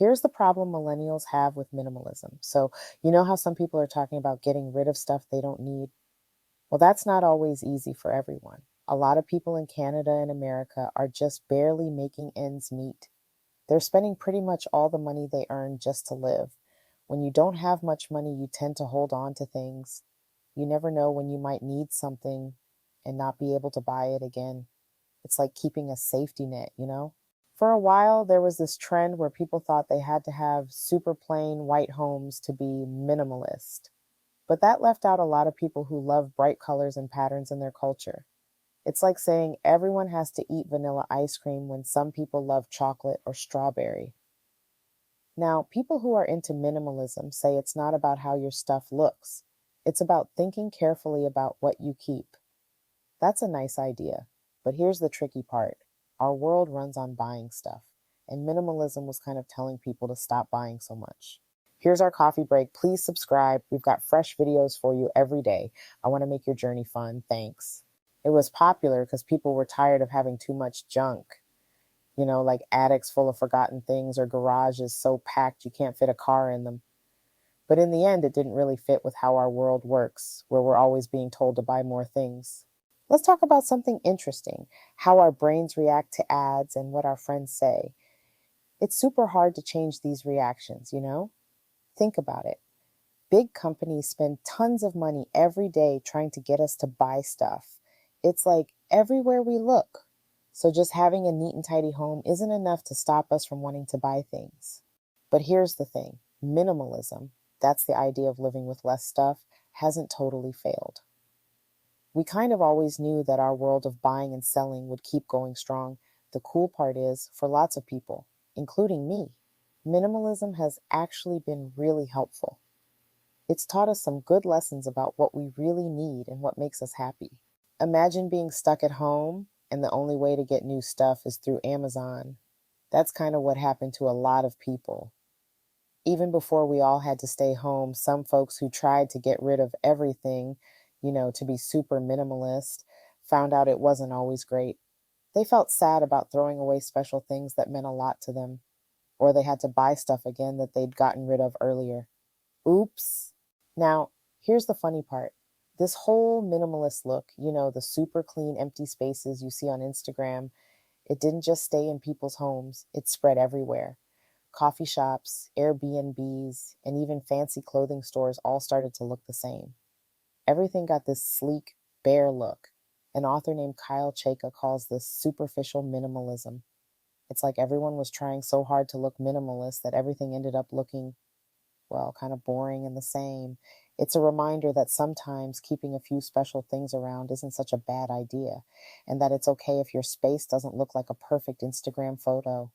Here's the problem millennials have with minimalism. So, you know how some people are talking about getting rid of stuff they don't need? Well, that's not always easy for everyone. A lot of people in Canada and America are just barely making ends meet. They're spending pretty much all the money they earn just to live. When you don't have much money, you tend to hold on to things. You never know when you might need something and not be able to buy it again. It's like keeping a safety net, you know? For a while, there was this trend where people thought they had to have super plain white homes to be minimalist. But that left out a lot of people who love bright colors and patterns in their culture. It's like saying everyone has to eat vanilla ice cream when some people love chocolate or strawberry. Now, people who are into minimalism say it's not about how your stuff looks. It's about thinking carefully about what you keep. That's a nice idea, but here's the tricky part. Our world runs on buying stuff, and minimalism was kind of telling people to stop buying so much. Here's our coffee break. Please subscribe. We've got fresh videos for you every day. I want to make your journey fun. Thanks. It was popular because people were tired of having too much junk, like attics full of forgotten things or garages so packed you can't fit a car in them. But in the end, it didn't really fit with how our world works, where we're always being told to buy more things. Let's talk about something interesting, how our brains react to ads and what our friends say. It's super hard to change these reactions, you know? Think about it. Big companies spend tons of money every day trying to get us to buy stuff. It's like everywhere we look. So just having a neat and tidy home isn't enough to stop us from wanting to buy things. But here's the thing, minimalism, that's the idea of living with less stuff, hasn't totally failed. We kind of always knew that our world of buying and selling would keep going strong. The cool part is, for lots of people, including me, minimalism has actually been really helpful. It's taught us some good lessons about what we really need and what makes us happy. Imagine being stuck at home and the only way to get new stuff is through Amazon. That's kind of what happened to a lot of people. Even before we all had to stay home, some folks who tried to get rid of everything, to be super minimalist, found out it wasn't always great. They felt sad about throwing away special things that meant a lot to them, or they had to buy stuff again that they'd gotten rid of earlier. Oops. Now, here's the funny part. This whole minimalist look, the super clean empty spaces you see on Instagram, it didn't just stay in people's homes, it spread everywhere. Coffee shops, Airbnbs, and even fancy clothing stores all started to look the same. Everything got this sleek, bare look. An author named Kyle Chayka calls this superficial minimalism. It's like everyone was trying so hard to look minimalist that everything ended up looking, well, kind of boring and the same. It's a reminder that sometimes keeping a few special things around isn't such a bad idea, and that it's okay if your space doesn't look like a perfect Instagram photo.